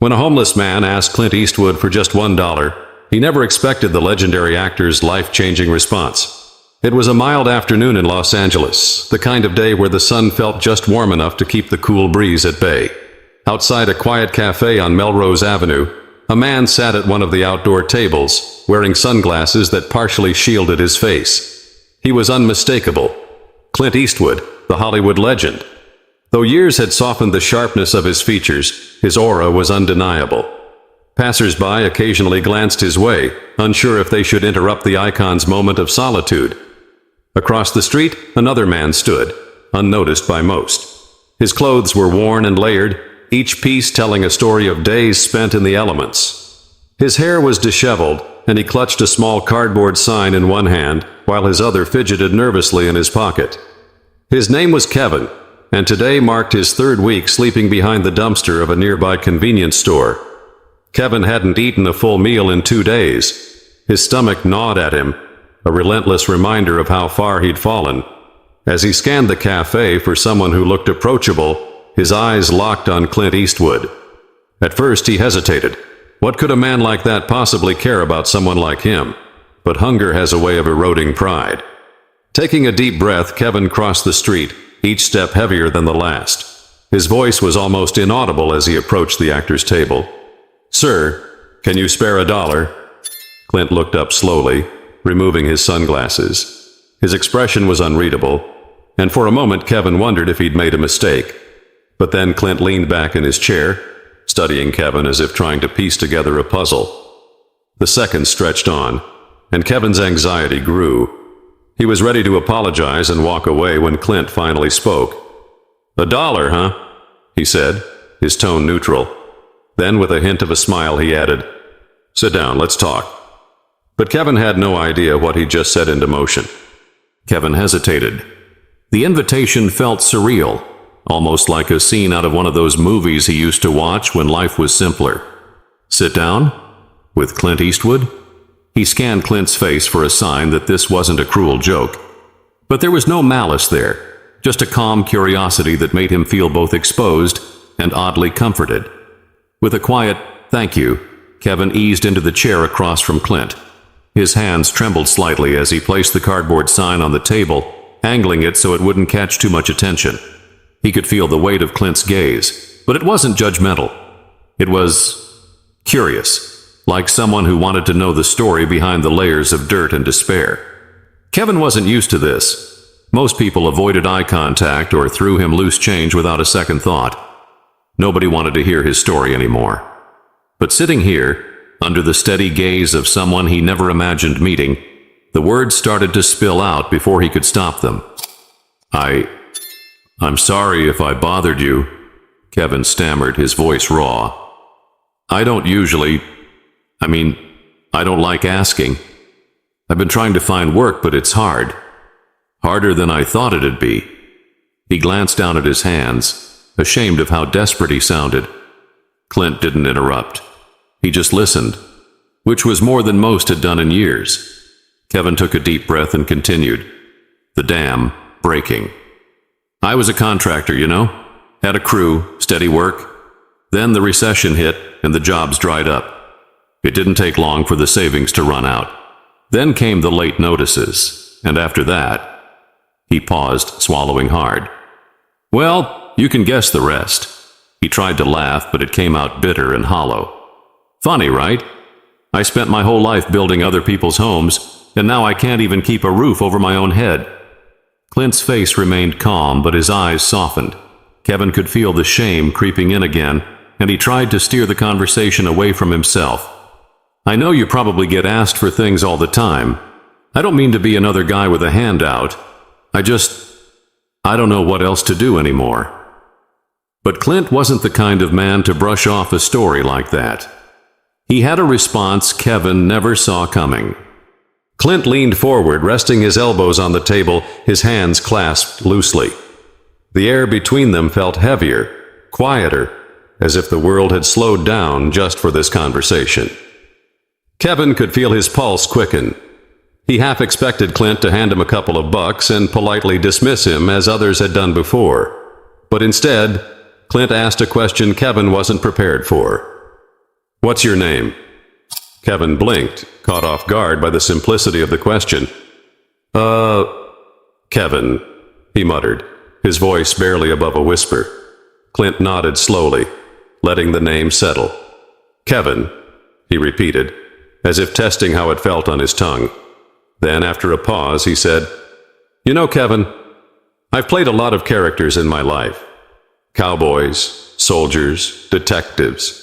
When a homeless man asked Clint Eastwood for just $1, he never expected the legendary actor's life-changing response. It was a mild afternoon in Los Angeles, the kind of day where the sun felt just warm enough to keep the cool breeze at bay. Outside a quiet cafe on Melrose Avenue, a man sat at one of the outdoor tables, wearing sunglasses that partially shielded his face. He was unmistakable. Clint Eastwood, the Hollywood legend. Though years had softened the sharpness of his features, his aura was undeniable. Passers-by occasionally glanced his way, unsure if they should interrupt the icon's moment of solitude. Across the street, another man stood, unnoticed by most. His clothes were worn and layered, each piece telling a story of days spent in the elements. His hair was disheveled, and he clutched a small cardboard sign in one hand, while his other fidgeted nervously in his pocket. His name was Kevin, and today marked his third week sleeping behind the dumpster of a nearby convenience store. Kevin hadn't eaten a full meal in 2 days. His stomach gnawed at him, a relentless reminder of how far he'd fallen. As he scanned the cafe for someone who looked approachable, his eyes locked on Clint Eastwood. At first he hesitated. What could a man like that possibly care about someone like him? But hunger has a way of eroding pride. Taking a deep breath, Kevin crossed the street, each step heavier than the last. His voice was almost inaudible as he approached the actor's table. "Sir, can you spare $1?" Clint looked up slowly, removing his sunglasses. His expression was unreadable, and for a moment Kevin wondered if he'd made a mistake. But then Clint leaned back in his chair, studying Kevin as if trying to piece together a puzzle. The seconds stretched on, and Kevin's anxiety grew. He was ready to apologize and walk away when Clint finally spoke. $1, huh?" he said, his tone neutral. Then, with a hint of a smile, he added, "Sit down, let's talk." But Kevin had no idea what he just set into motion. Kevin hesitated. The invitation felt surreal, almost like a scene out of one of those movies he used to watch when life was simpler. Sit down? With Clint Eastwood? He scanned Clint's face for a sign that this wasn't a cruel joke. But there was no malice there, just a calm curiosity that made him feel both exposed and oddly comforted. With a quiet, "Thank you," Kevin eased into the chair across from Clint. His hands trembled slightly as he placed the cardboard sign on the table, angling it so it wouldn't catch too much attention. He could feel the weight of Clint's gaze, but it wasn't judgmental. It was curious, like someone who wanted to know the story behind the layers of dirt and despair. Kevin wasn't used to this. Most people avoided eye contact or threw him loose change without a second thought. Nobody wanted to hear his story anymore. But sitting here, under the steady gaze of someone he never imagined meeting, the words started to spill out before he could stop them. I'm sorry if I bothered you," Kevin stammered, his voice raw. I don't like asking. I've been trying to find work, but it's hard. Harder than I thought it'd be." He glanced down at his hands, ashamed of how desperate he sounded. Clint didn't interrupt. He just listened, which was more than most had done in years. Kevin took a deep breath and continued, "The dam breaking. I was a contractor, you know. Had a crew, steady work. Then the recession hit and the jobs dried up. It didn't take long for the savings to run out. Then came the late notices, and after that..." He paused, swallowing hard. "Well, you can guess the rest." He tried to laugh, but it came out bitter and hollow. "Funny, right? I spent my whole life building other people's homes, and now I can't even keep a roof over my own head." Clint's face remained calm, but his eyes softened. Kevin could feel the shame creeping in again, and he tried to steer the conversation away from himself. "I know you probably get asked for things all the time. I don't mean to be another guy with a handout. I don't know what else to do anymore." But Clint wasn't the kind of man to brush off a story like that. He had a response Kevin never saw coming. Clint leaned forward, resting his elbows on the table, his hands clasped loosely. The air between them felt heavier, quieter, as if the world had slowed down just for this conversation. Kevin could feel his pulse quicken. He half expected Clint to hand him a couple of bucks and politely dismiss him as others had done before. But instead, Clint asked a question Kevin wasn't prepared for. What's your name? Kevin blinked, caught off guard by the simplicity of the question. Kevin, he muttered, his voice barely above a whisper. Clint nodded slowly, letting the name settle. Kevin, he repeated, as if testing how it felt on his tongue. Then, after a pause, he said, You know, Kevin, I've played a lot of characters in my life. Cowboys, soldiers, detectives.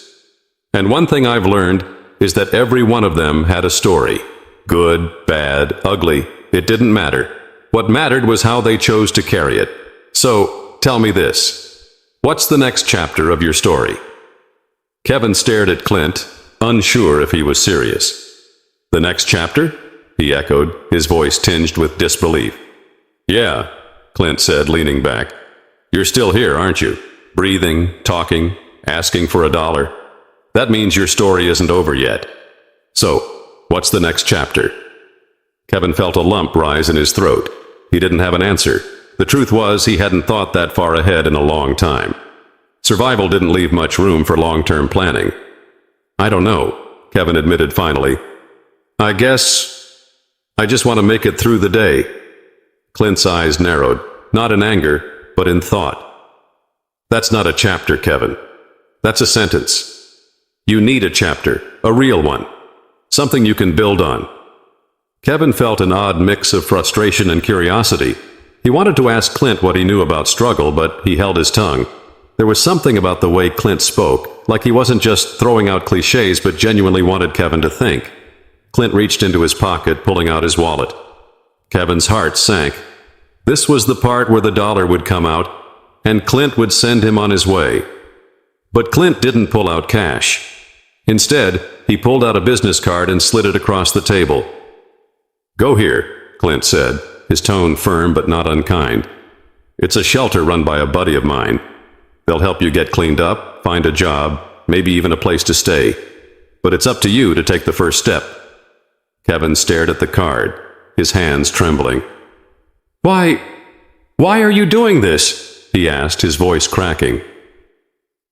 And one thing I've learned is that every one of them had a story. Good, bad, ugly, it didn't matter. What mattered was how they chose to carry it. So, tell me this. What's the next chapter of your story? Kevin stared at Clint, unsure if he was serious. The next chapter? He echoed, his voice tinged with disbelief. Yeah, Clint said, leaning back. You're still here, aren't you? Breathing, talking, asking for $1. That means your story isn't over yet. So, what's the next chapter? Kevin felt a lump rise in his throat. He didn't have an answer. The truth was, he hadn't thought that far ahead in a long time. Survival didn't leave much room for long-term planning. I don't know, Kevin admitted finally. I guess I just want to make it through the day. Clint's eyes narrowed, not in anger, but in thought. That's not a chapter, Kevin. That's a sentence. You need a chapter, a real one. Something you can build on. Kevin felt an odd mix of frustration and curiosity. He wanted to ask Clint what he knew about struggle, but he held his tongue. There was something about the way Clint spoke, like he wasn't just throwing out cliches but genuinely wanted Kevin to think. Clint reached into his pocket, pulling out his wallet. Kevin's heart sank. This was the part where the dollar would come out, and Clint would send him on his way. But Clint didn't pull out cash. Instead, he pulled out a business card and slid it across the table. Go here, Clint said, his tone firm but not unkind. It's a shelter run by a buddy of mine. They'll help you get cleaned up, find a job, maybe even a place to stay. But it's up to you to take the first step. Kevin stared at the card, his hands trembling. Why are you doing this? He asked, his voice cracking.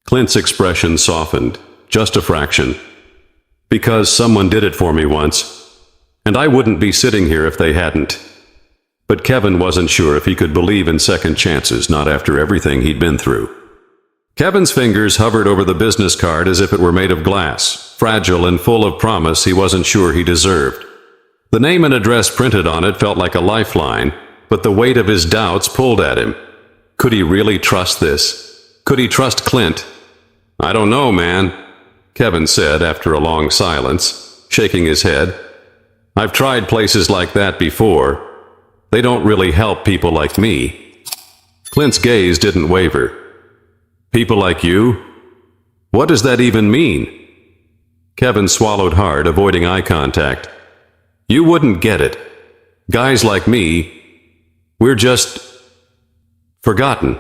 Clint's expression softened, just a fraction. Because someone did it for me once, and I wouldn't be sitting here if they hadn't. But Kevin wasn't sure if he could believe in second chances, not after everything he'd been through. Kevin's fingers hovered over the business card as if it were made of glass, fragile and full of promise he wasn't sure he deserved. The name and address printed on it felt like a lifeline, but the weight of his doubts pulled at him. Could he really trust this? Could he trust Clint? I don't know, man, Kevin said after a long silence, shaking his head. I've tried places like that before. They don't really help people like me. Clint's gaze didn't waver. People like you? What does that even mean? Kevin swallowed hard, avoiding eye contact. You wouldn't get it. Guys like me, we're just forgotten.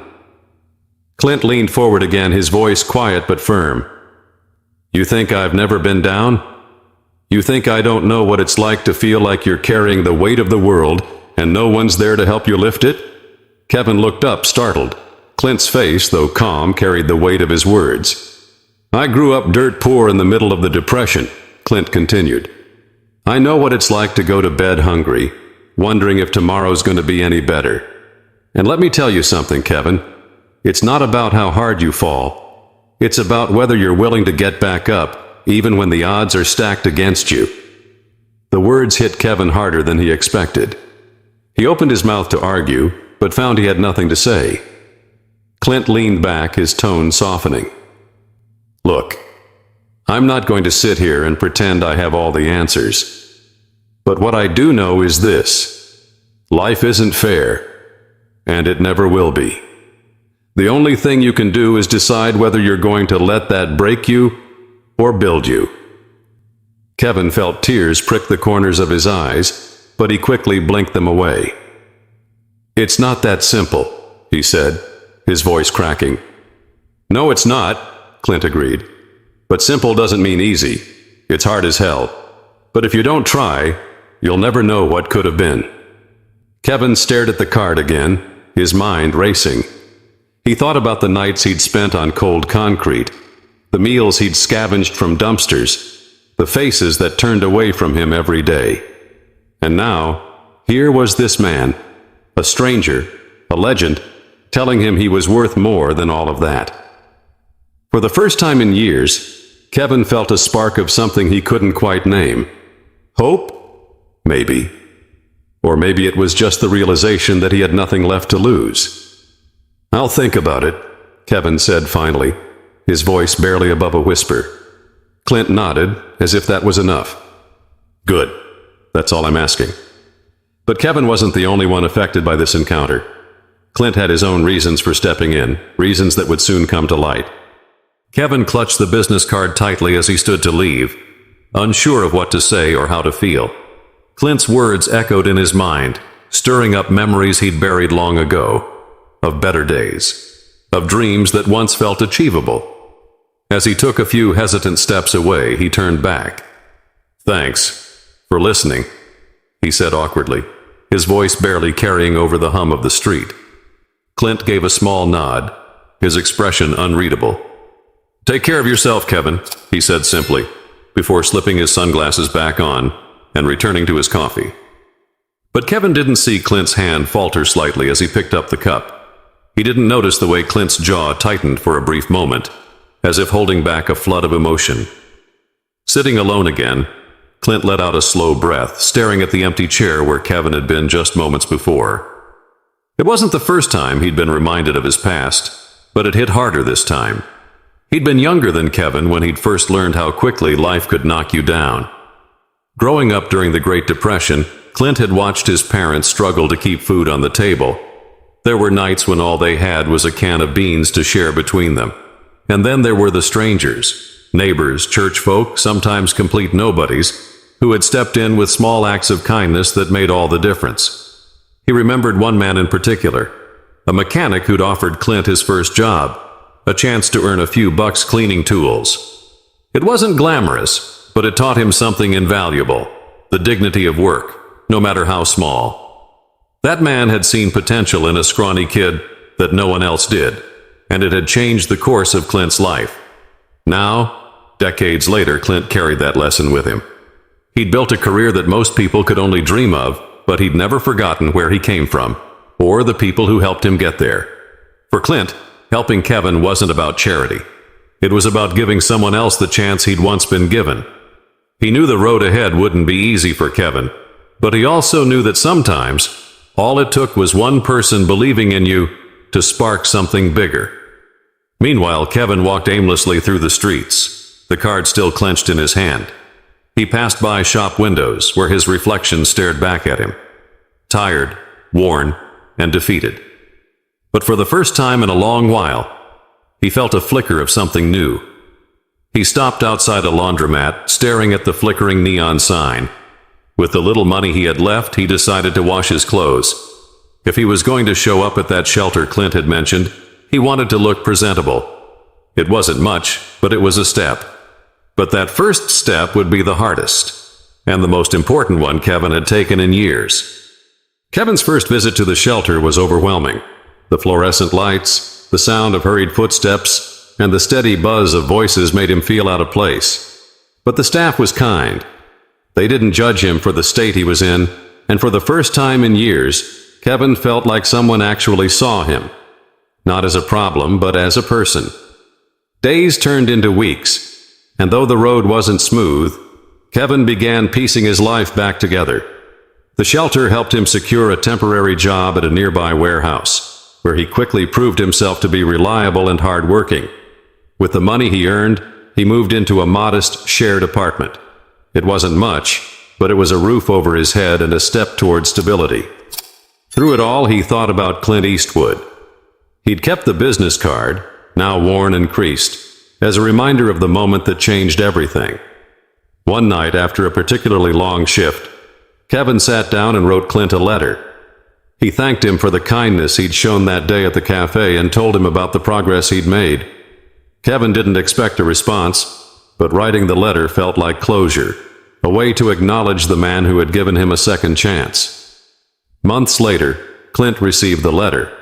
Clint leaned forward again, his voice quiet but firm. You think I've never been down? You think I don't know what it's like to feel like you're carrying the weight of the world and no one's there to help you lift it? Kevin looked up, startled. Clint's face, though calm, carried the weight of his words. I grew up dirt poor in the middle of the Depression, Clint continued. I know what it's like to go to bed hungry, wondering if tomorrow's going to be any better. And let me tell you something, Kevin. It's not about how hard you fall. It's about whether you're willing to get back up, even when the odds are stacked against you. The words hit Kevin harder than he expected. He opened his mouth to argue, but found he had nothing to say. Clint leaned back, his tone softening. Look, I'm not going to sit here and pretend I have all the answers. But what I do know is this. Life isn't fair, and it never will be. The only thing you can do is decide whether you're going to let that break you or build you. Kevin felt tears prick the corners of his eyes, but he quickly blinked them away. It's not that simple, he said, his voice cracking. No, it's not, Clint agreed. But simple doesn't mean easy. It's hard as hell. But if you don't try, you'll never know what could have been. Kevin stared at the card again, his mind racing. He thought about the nights he'd spent on cold concrete, the meals he'd scavenged from dumpsters, the faces that turned away from him every day. And now, here was this man, a stranger, a legend, telling him he was worth more than all of that. For the first time in years, Kevin felt a spark of something he couldn't quite name. Hope? Maybe. Or maybe it was just the realization that he had nothing left to lose. "I'll think about it," Kevin said finally, his voice barely above a whisper. Clint nodded, as if that was enough. "Good. That's all I'm asking." But Kevin wasn't the only one affected by this encounter. Clint had his own reasons for stepping in, reasons that would soon come to light. Kevin clutched the business card tightly as he stood to leave, unsure of what to say or how to feel. Clint's words echoed in his mind, stirring up memories he'd buried long ago, of better days, of dreams that once felt achievable. As he took a few hesitant steps away, he turned back. "Thanks for listening," he said awkwardly, his voice barely carrying over the hum of the street. Clint gave a small nod, his expression unreadable. "Take care of yourself, Kevin," he said simply, before slipping his sunglasses back on and returning to his coffee. But Kevin didn't see Clint's hand falter slightly as he picked up the cup. He didn't notice the way Clint's jaw tightened for a brief moment, as if holding back a flood of emotion. Sitting alone again, Clint let out a slow breath, staring at the empty chair where Kevin had been just moments before. It wasn't the first time he'd been reminded of his past, but it hit harder this time. He'd been younger than Kevin when he'd first learned how quickly life could knock you down. Growing up during the Great Depression, Clint had watched his parents struggle to keep food on the table. There were nights when all they had was a can of beans to share between them. And then there were the strangers, neighbors, church folk, sometimes complete nobodies, who had stepped in with small acts of kindness that made all the difference. He remembered one man in particular, a mechanic who'd offered Clint his first job, a chance to earn a few bucks cleaning tools. It wasn't glamorous, but it taught him something invaluable, the dignity of work, no matter how small. That man had seen potential in a scrawny kid that no one else did, and it had changed the course of Clint's life. Now, decades later, Clint carried that lesson with him. He'd built a career that most people could only dream of, but he'd never forgotten where he came from, or the people who helped him get there. For Clint, helping Kevin wasn't about charity. It was about giving someone else the chance he'd once been given. He knew the road ahead wouldn't be easy for Kevin, but he also knew that sometimes all it took was one person believing in you to spark something bigger. Meanwhile, Kevin walked aimlessly through the streets, the card still clenched in his hand. He passed by shop windows where his reflection stared back at him, tired, worn, and defeated. But for the first time in a long while, he felt a flicker of something new. He stopped outside a laundromat, staring at the flickering neon sign. With the little money he had left, he decided to wash his clothes. If he was going to show up at that shelter Clint had mentioned, he wanted to look presentable. It wasn't much, but it was a step. But that first step would be the hardest, and the most important one Kevin had taken in years. Kevin's first visit to the shelter was overwhelming. The fluorescent lights, the sound of hurried footsteps, and the steady buzz of voices made him feel out of place. But the staff was kind. They didn't judge him for the state he was in, and for the first time in years, Kevin felt like someone actually saw him. Not as a problem, but as a person. Days turned into weeks, and though the road wasn't smooth, Kevin began piecing his life back together. The shelter helped him secure a temporary job at a nearby warehouse, where he quickly proved himself to be reliable and hardworking. With the money he earned, he moved into a modest, shared apartment. It wasn't much, but it was a roof over his head and a step toward stability. Through it all, he thought about Clint Eastwood. He'd kept the business card, now worn and creased, as a reminder of the moment that changed everything. One night, after a particularly long shift, Kevin sat down and wrote Clint a letter. He thanked him for the kindness he'd shown that day at the cafe and told him about the progress he'd made. Kevin didn't expect a response, but writing the letter felt like closure, a way to acknowledge the man who had given him a second chance. Months later, Clint received the letter.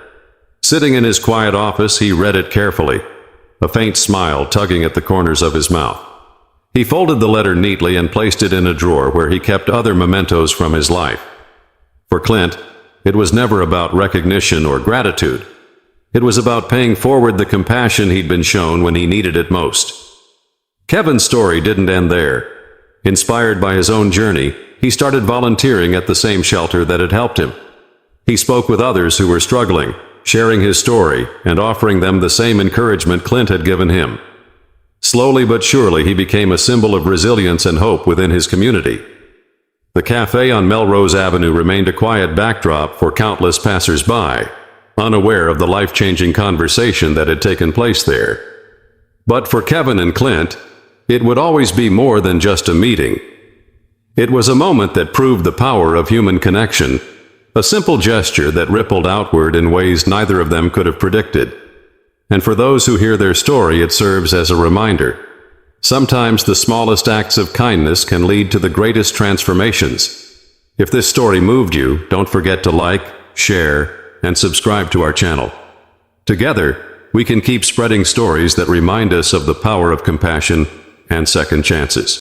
Sitting in his quiet office, he read it carefully. a faint smile tugging at the corners of his mouth. He folded the letter neatly and placed it in a drawer where he kept other mementos from his life. For Clint, it was never about recognition or gratitude. It was about paying forward the compassion he'd been shown when he needed it most. Kevin's story didn't end there. Inspired by his own journey, he started volunteering at the same shelter that had helped him. He spoke with others who were struggling, sharing his story and offering them the same encouragement Clint had given him. Slowly but surely, he became a symbol of resilience and hope within his community. The cafe on Melrose Avenue remained a quiet backdrop for countless passers-by, unaware of the life-changing conversation that had taken place there. But for Kevin and Clint, it would always be more than just a meeting. It was a moment that proved the power of human connection, a simple gesture that rippled outward in ways neither of them could have predicted. And for those who hear their story, it serves as a reminder. Sometimes the smallest acts of kindness can lead to the greatest transformations. If this story moved you, don't forget to like, share, and subscribe to our channel. Together, we can keep spreading stories that remind us of the power of compassion and second chances.